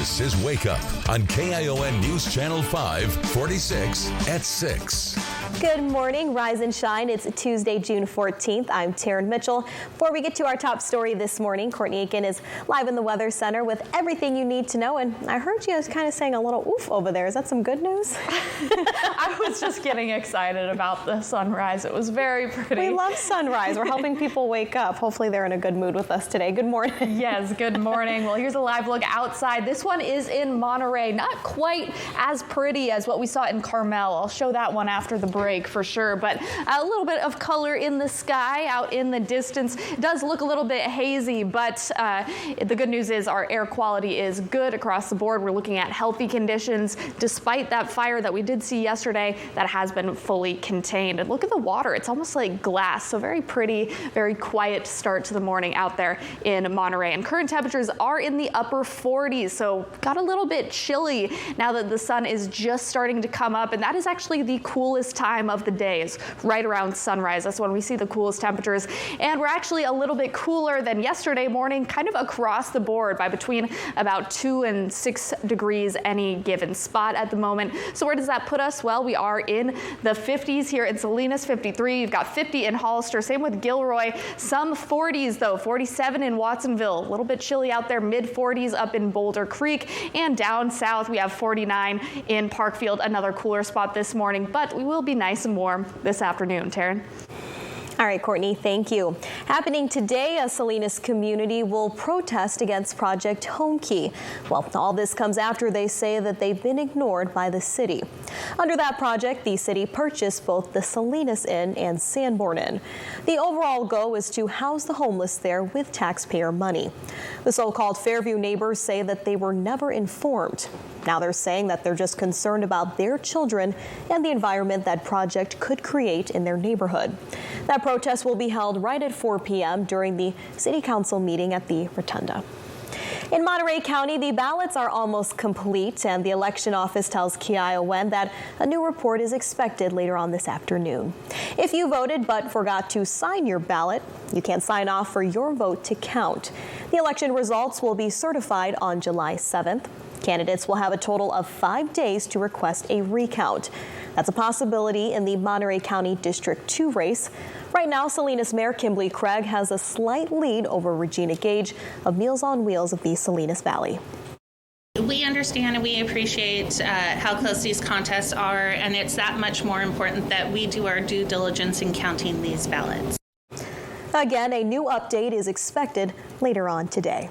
This is Wake Up on KION News Channel 546 at 6. Good morning, rise and shine. It's Tuesday, June 14th. I'm Taryn Mitchell. Before we get to our top story this morning, Courtney Aiken is live in the Weather Center with everything you need to know. And I heard you kind of saying a little oof over there. Is that some good news? I was just getting excited about the sunrise. It was very pretty. We love sunrise. We're helping people wake up. Hopefully they're in a good mood with us today. Good morning. Yes, good morning. Well, here's a live look outside. This one is in Monterey. Not quite as pretty as what we saw in Carmel. I'll show that one after the break for sure, but a little bit of color in the sky out in the distance. It does look a little bit hazy, but the good news is our air quality is good across the board. We're looking at healthy conditions despite that fire that we did see yesterday that has been fully contained. And look at the water. It's almost like glass. So very pretty, very quiet start to the morning out there in Monterey. And current temperatures are in the upper 40s. So got a little bit chilly now that the sun is just starting to come up. And that is actually the coolest time of the day, is right around sunrise. That's when we see the coolest temperatures. And we're actually a little bit cooler than yesterday morning, kind of across the board by between about 2 and 6 degrees any given spot at the moment. So where does that put us? Well, we are in the 50s here in Salinas, 53. You've got 50 in Hollister. Same with Gilroy. Some 40s though, 47 in Watsonville. A little bit chilly out there, mid 40s up in Boulder Creek. And down south, we have 49 in Parkfield, another cooler spot this morning. But we will be nice and warm this afternoon. Taryn? All right, Courtney, thank you. Happening today, a Salinas community will protest against Project Homekey. Well, all this comes after they say that they've been ignored by the city. Under that project, the city purchased both the Salinas Inn and Sanborn Inn. The overall goal is to house the homeless there with taxpayer money. The so-called Fairview neighbors say that they were never informed. Now they're saying that they're just concerned about their children and the environment that project could create in their neighborhood. That protest will be held right at 4 p.m. during the City Council meeting at the Rotunda. In Monterey County, the ballots are almost complete, and the election office tells KION that a new report is expected later on this afternoon. If you voted but forgot to sign your ballot, you can't sign off for your vote to count. The election results will be certified on July 7th. Candidates will have a total of 5 days to request a recount. That's a possibility in the Monterey County District 2 race. Right now, Salinas Mayor Kimberly Craig has a slight lead over Regina Gage of Meals on Wheels of the Salinas Valley. We understand and we appreciate how close these contests are, and it's that much more important that we do our due diligence in counting these ballots. Again, a new update is expected later on today.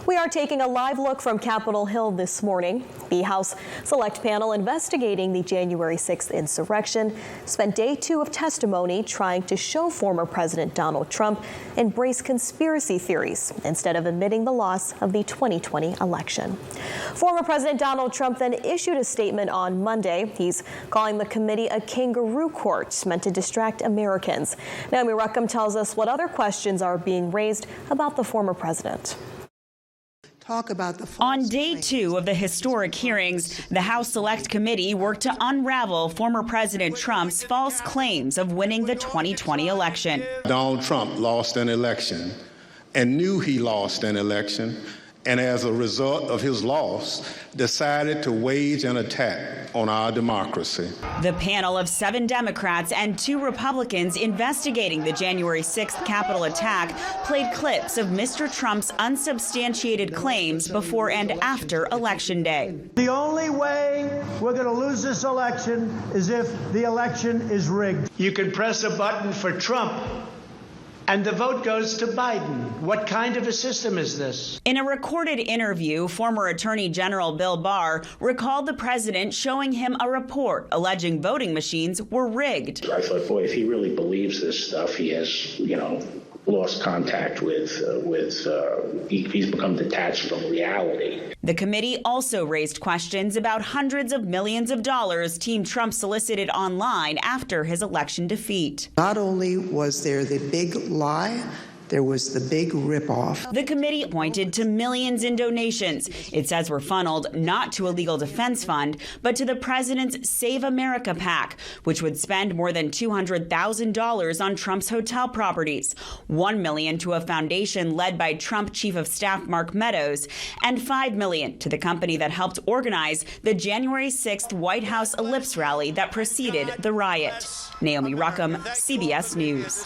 We are taking a live look from Capitol Hill this morning. The House Select Panel investigating the January 6th insurrection spent day 2 of testimony trying to show former President Donald Trump embraced conspiracy theories instead of admitting the loss of the 2020 election. Former President Donald Trump then issued a statement on Monday. He's calling the committee a kangaroo court meant to distract Americans. Naomi Ruckham tells us what other questions are being raised about the former president. On day 2 of the historic hearings, the House Select Committee worked to unravel former President Trump's false claims of winning the 2020 election. Donald Trump lost an election and knew he lost an election, and as a result of his loss, decided to wage an attack on our democracy. The panel of 7 Democrats and 2 Republicans investigating the January 6th Capitol attack played clips of Mr. Trump's unsubstantiated claims before and after Election Day. The only way we're going to lose this election is if the election is rigged. You can press a button for Trump, and the vote goes to Biden. What kind of a system is this? In a recorded interview, former Attorney General Bill Barr recalled the president showing him a report alleging voting machines were rigged. I thought, boy, if he really believes this stuff, he has, lost contact with he's become detached from reality. The committee also raised questions about hundreds of millions of dollars Team Trump solicited online after his election defeat. Not only was there the big lie There was the big ripoff. The committee pointed to millions in donations. It says were funneled not to a legal defense fund, but to the president's Save America PAC, which would spend more than $200,000 on Trump's hotel properties, $1 million to a foundation led by Trump Chief of Staff Mark Meadows, and $5 million to the company that helped organize the January 6th White House Ellipse rally that preceded the riot. Naomi Ruckham, CBS News.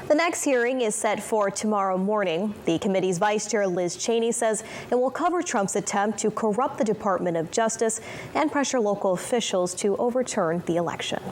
The next hearing is set for tomorrow morning. The committee's Vice Chair Liz Cheney says it will cover Trump's attempt to corrupt the Department of Justice and pressure local officials to overturn the election.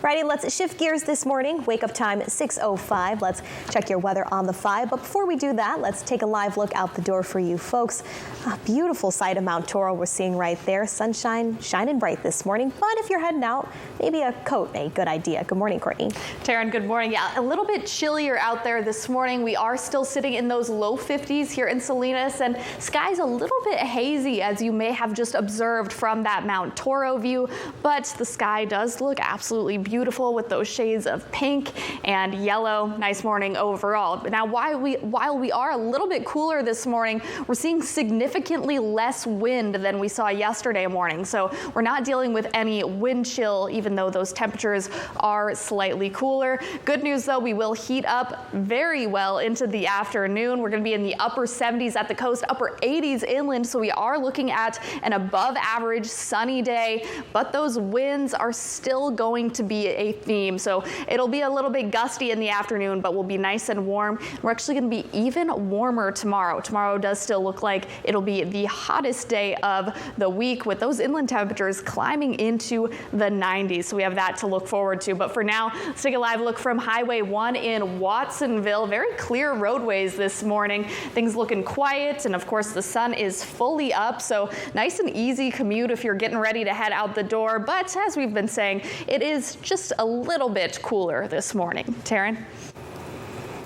Righty, let's shift gears this morning. Wake up time at 6:05. Let's check your weather on the 5. But before we do that, let's take a live look out the door for you folks. A beautiful sight of Mount Toro we're seeing right there. Sunshine shining bright this morning. But if you're heading out, maybe a coat, a good idea. Good morning, Courtney. Taryn, good morning. Yeah, a little bit chillier out there this morning. We are still sitting in those low 50s here in Salinas, and sky's a little bit hazy, as you may have just observed from that Mount Toro view. But the sky does look absolutely beautiful with those shades of pink and yellow. Nice morning overall. Now, while we are a little bit cooler this morning, we're seeing significantly less wind than we saw yesterday morning. So we're not dealing with any wind chill, even though those temperatures are slightly cooler. Good news, though, we will heat up very well into the afternoon. We're going to be in the upper 70s at the coast, upper 80s inland. So we are looking at an above average sunny day, but those winds are still going to be a theme. So it'll be a little bit gusty in the afternoon, but we'll be nice and warm. We're actually going to be even warmer tomorrow. Tomorrow does still look like it'll be the hottest day of the week, with those inland temperatures climbing into the 90s. So we have that to look forward to. But for now, let's take a live look from Highway 1 in Watsonville. Very clear roadways this morning. Things looking quiet, and of course the sun is fully up. So nice and easy commute if you're getting ready to head out the door. But as we've been saying, it is just a little bit cooler this morning. Taryn?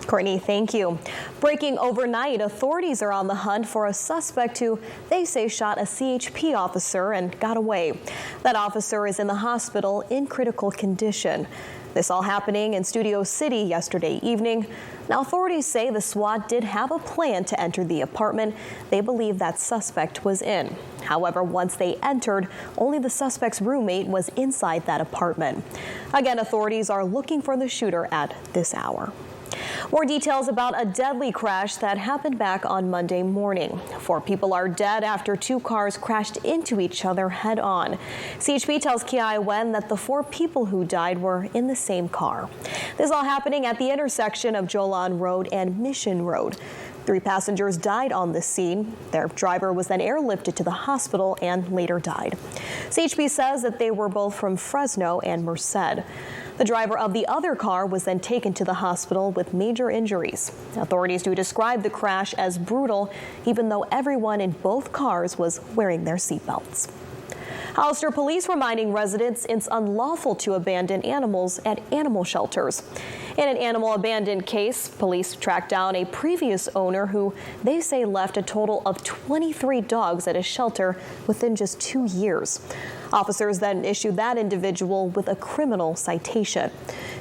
Courtney, thank you. Breaking overnight, authorities are on the hunt for a suspect who they say shot a CHP officer and got away. That officer is in the hospital in critical condition. This all happening in Studio City yesterday evening. Now, authorities say the SWAT did have a plan to enter the apartment they believe that suspect was in. However, once they entered, only the suspect's roommate was inside that apartment. Again, authorities are looking for the shooter at this hour. More details about a deadly crash that happened back on Monday morning. 4 people are dead after 2 cars crashed into each other head on. CHP tells KION that the 4 people who died were in the same car. This all happening at the intersection of Jolan Road and Mission Road. 3 passengers died on the scene. Their driver was then airlifted to the hospital and later died. CHP says that they were both from Fresno and Merced. The driver of the other car was then taken to the hospital with major injuries. Authorities do describe the crash as brutal, even though everyone in both cars was wearing their seatbelts. Hollister police reminding residents it's unlawful to abandon animals at animal shelters. In an animal abandoned case, police tracked down a previous owner who they say left a total of 23 dogs at a shelter within just 2 years. Officers then issued that individual with a criminal citation.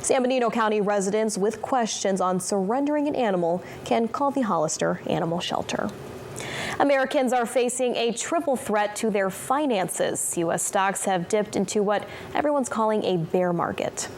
San Benito County residents with questions on surrendering an animal can call the Hollister Animal Shelter. Americans are facing a triple threat to their finances. U.S. stocks have dipped into what everyone's calling a bear market.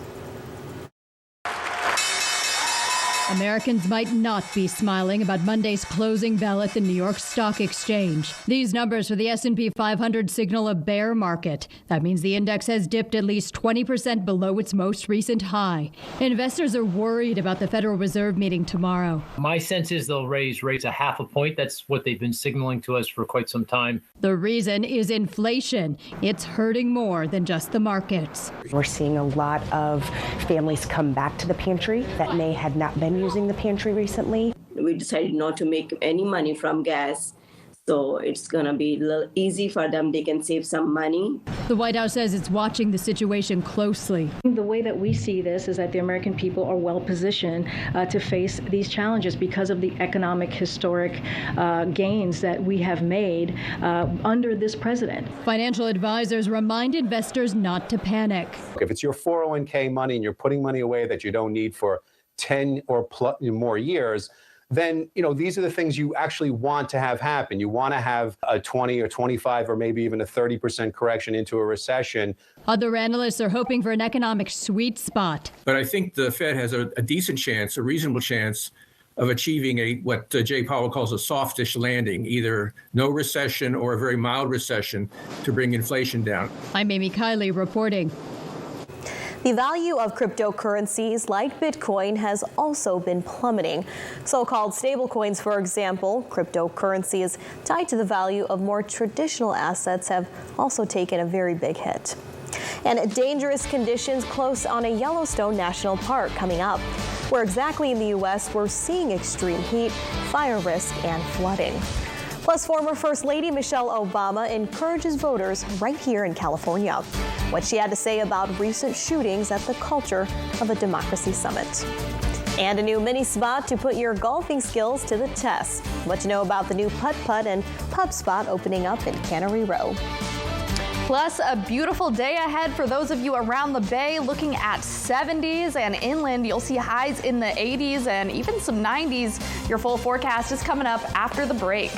Americans might not be smiling about Monday's closing bell at the New York Stock Exchange. These numbers for the S&P 500 signal a bear market. That means the index has dipped at least 20% below its most recent high. Investors are worried about the Federal Reserve meeting tomorrow. My sense is they'll raise rates a 0.5 point. That's what they've been signaling to us for quite some time. The reason is inflation. It's hurting more than just the markets. We're seeing a lot of families come back to the pantry that may have not been using the pantry recently. We decided not to make any money from gas, so it's going to be a little easy for them. They can save some money. The White House says it's watching the situation closely. The way that we see this is that the American people are well positioned to face these challenges because of the economic historic gains that we have made under this president. Financial advisors remind investors not to panic. If it's your 401k money and you're putting money away that you don't need for 10 or more years, then, these are the things you actually want to have happen. You want to have a 20 or 25 or maybe even a 30% correction into a recession. Other analysts are hoping for an economic sweet spot. But I think the Fed has a decent chance, a reasonable chance of achieving what Jay Powell calls a softish landing, either no recession or a very mild recession to bring inflation down. I'm Amy Kiley reporting. The value of cryptocurrencies like Bitcoin has also been plummeting. So-called stablecoins, for example, cryptocurrencies tied to the value of more traditional assets, have also taken a very big hit. And dangerous conditions close on a Yellowstone National Park coming up. Where exactly in the U.S. we're seeing extreme heat, fire risk, and flooding. Plus, former First Lady Michelle Obama encourages voters right here in California. What she had to say about recent shootings at the Culture of a Democracy Summit. And a new mini spot to put your golfing skills to the test. What to know about the new putt-putt and putt spot opening up in Cannery Row. Plus, a beautiful day ahead for those of you around the Bay, looking at 70s, and inland you'll see highs in the 80s and even some 90s. Your full forecast is coming up after the break.